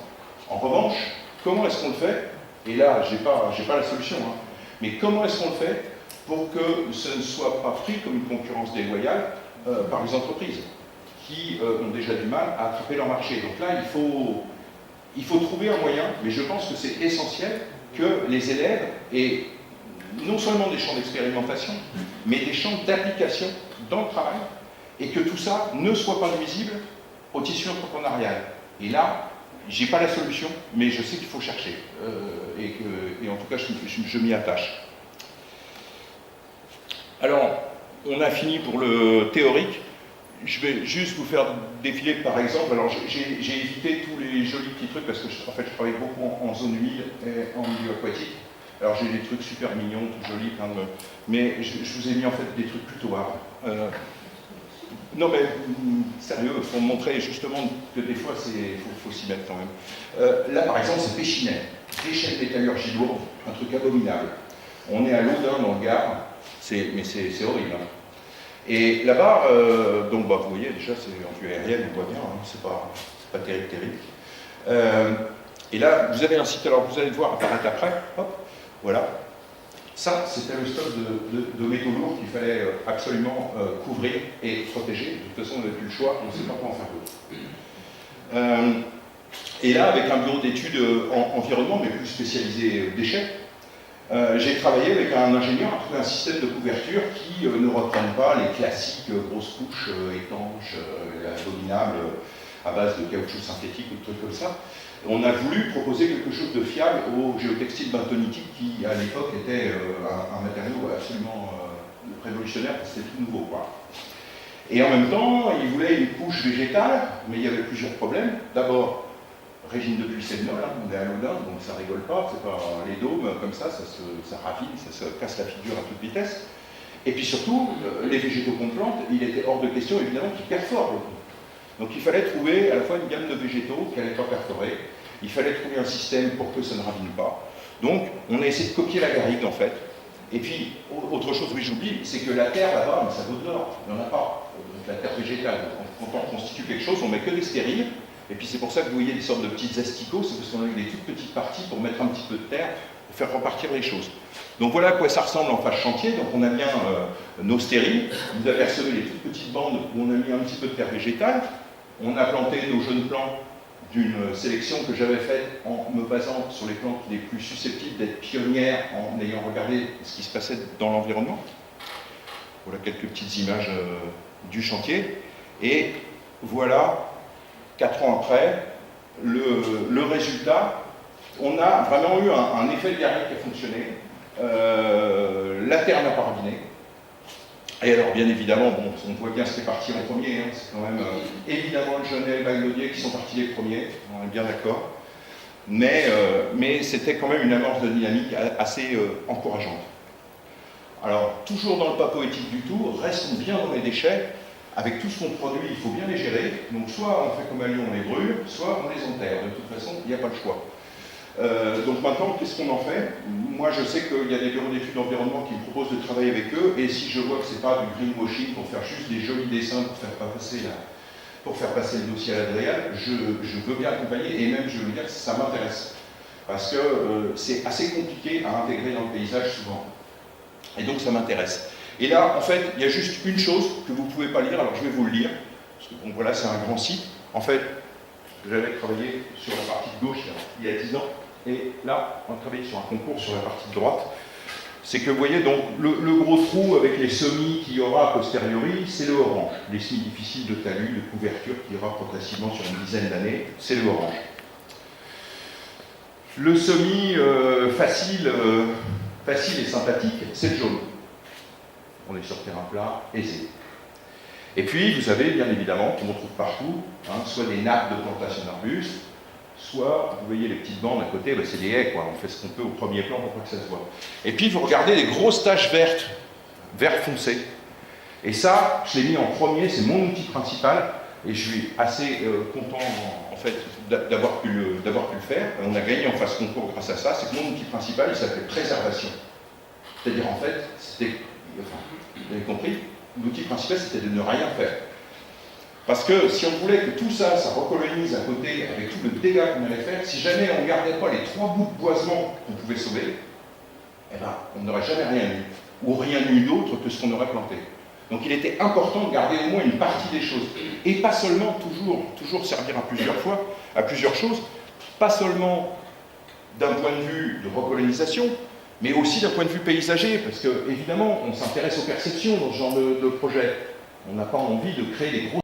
En revanche, comment est-ce qu'on le fait? Et là, j'ai pas la solution, hein, mais comment est-ce qu'on le fait pour que ce ne soit pas pris comme une concurrence déloyale par les entreprises qui ont déjà du mal à attraper leur marché? Donc là, il faut trouver un moyen, mais je pense que c'est essentiel que les élèves aient non seulement des champs d'expérimentation, mais des champs d'application dans le travail, et que tout ça ne soit pas nuisible au tissu entrepreneurial. Et là, j'ai pas la solution, mais je sais qu'il faut chercher. Et en tout cas, je m'y attache. Alors, on a fini pour le théorique. Je vais juste vous faire défiler par exemple. Alors, j'ai évité tous les jolis petits trucs parce que en fait, je travaille beaucoup en zone humide et en milieu aquatique. Alors, j'ai des trucs super mignons, tout jolis, mais je vous ai mis en fait des trucs plutôt hard. Non mais, sérieux, il faut montrer justement que des fois, il faut s'y mettre quand même. Là, par exemple, c'est Péchinet, déchets de métallurgie lourde, un truc abominable. On est à Loudun, dans le Gard, mais c'est horrible. Hein. Et là-bas, donc vous voyez, déjà, c'est en vue aérienne, on voit bien, hein, c'est pas terrible. Et là, vous avez un site, alors vous allez le voir apparaître après, hop, voilà. Ça, c'était le stock de métaux lourds qu'il fallait absolument couvrir et protéger. De toute façon, on n'avait plus le choix, on ne sait pas quoi en faire d'autre. Et là, avec un bureau d'études en environnement, mais plus spécialisé déchets, j'ai travaillé avec un ingénieur à trouver un système de couverture qui ne reprenne pas les classiques grosses couches étanches, abominables, à base de caoutchouc synthétique ou de trucs comme ça. On a voulu proposer quelque chose de fiable au géotextile bentonite qui, à l'époque, était un matériau absolument révolutionnaire parce que c'était tout nouveau, quoi. Et en même temps, il voulait une couche végétale, mais il y avait plusieurs problèmes. D'abord, régime de pluie séminole, hein, on est à Loudun, donc ça rigole pas, c'est pas les dômes comme ça ravine, ça se casse la figure à toute vitesse. Et puis surtout, les végétaux qu'on plante, il était hors de question évidemment qu'ils perforent le coup. Donc il fallait trouver à la fois une gamme de végétaux qui n'allait pas perforer, il fallait trouver un système pour que ça ne ravine pas. Donc on a essayé de copier la garrigue en fait. Et puis, autre chose, oui j'oublie, c'est que la terre là-bas, ça vaut de l'or, il n'y en a pas. Donc la terre végétale, quand on constitue quelque chose, on met que des stériles. Et puis c'est pour ça que vous voyez des sortes de petites asticots, c'est parce qu'on a eu des toutes petites parties pour mettre un petit peu de terre, pour faire repartir les choses. Donc voilà à quoi ça ressemble en phase chantier. Donc on a bien nos stériles, vous apercevez les toutes petites bandes où on a mis un petit peu de terre végétale. On a planté nos jeunes plants d'une sélection que j'avais faite en me basant sur les plantes les plus susceptibles d'être pionnières en ayant regardé ce qui se passait dans l'environnement. Voilà quelques petites images du chantier. Et voilà, 4 ans après, le résultat, on a vraiment eu un effet de garrigue qui a fonctionné. La terre n'a pas raviné. Et alors, bien évidemment, bon, on voit bien ce qui est parti en premier, hein, c'est quand même évidemment le Jeunet et le Maglodier qui sont partis les premiers, on est bien d'accord. Mais c'était quand même une amorce de dynamique assez encourageante. Alors, toujours dans le pas poétique du tout, restons bien dans les déchets. Avec tout ce qu'on produit, il faut bien les gérer. Donc soit on fait comme à Lyon, on les brûle, soit on les enterre. De toute façon, il n'y a pas le choix. Donc maintenant, qu'est-ce qu'on en fait? Moi, je sais qu'il y a des bureaux d'études d'environnement qui me proposent de travailler avec eux, et si je vois que ce n'est pas du greenwashing pour faire juste des jolis dessins pour faire passer le dossier à l'Adréal, je veux bien accompagner, et même je veux dire que ça m'intéresse. Parce que c'est assez compliqué à intégrer dans le paysage souvent. Et donc ça m'intéresse. Et là, en fait, il y a juste une chose que vous ne pouvez pas lire, alors je vais vous le lire, parce que bon, voilà, c'est un grand site. En fait, j'avais travaillé sur la partie de gauche il y a 10 ans, et là, on a travaillé sur un concours sur la partie de droite. C'est que vous voyez, donc, le gros trou avec les semis qu'il y aura a posteriori, c'est le orange. Les semis difficiles de talus, de couverture qu'il y aura progressivement sur une dizaine d'années, c'est le orange. Le semis facile et sympathique, c'est le jaune. On est sur terrain plat, aisé. Et puis, vous avez bien évidemment, qu'on retrouve partout, hein, soit des nappes de plantation d'arbustes, soit, vous voyez les petites bandes à côté, ben, c'est des haies, quoi. On fait ce qu'on peut au premier plan pour pas que ça se voit. Et puis vous regardez les grosses taches vertes, vert foncé. Et ça, je l'ai mis en premier, c'est mon outil principal, et je suis assez content en fait d'avoir pu le faire. On a gagné en phase concours grâce à ça. C'est que mon outil principal, il s'appelle préservation. C'est-à-dire en fait, c'était, enfin, vous avez compris, l'outil principal c'était de ne rien faire. Parce que si on voulait que tout ça, ça recolonise à côté avec tout le dégât qu'on allait faire, si jamais on ne gardait pas les 3 bouts de boisement qu'on pouvait sauver, eh ben, on n'aurait jamais rien eu, ou rien eu d'autre que ce qu'on aurait planté. Donc il était important de garder au moins une partie des choses, et pas seulement toujours servir à plusieurs choses, pas seulement d'un point de vue de recolonisation, mais aussi d'un point de vue paysager, parce que évidemment on s'intéresse aux perceptions dans ce genre de projet. On n'a pas envie de créer des grosses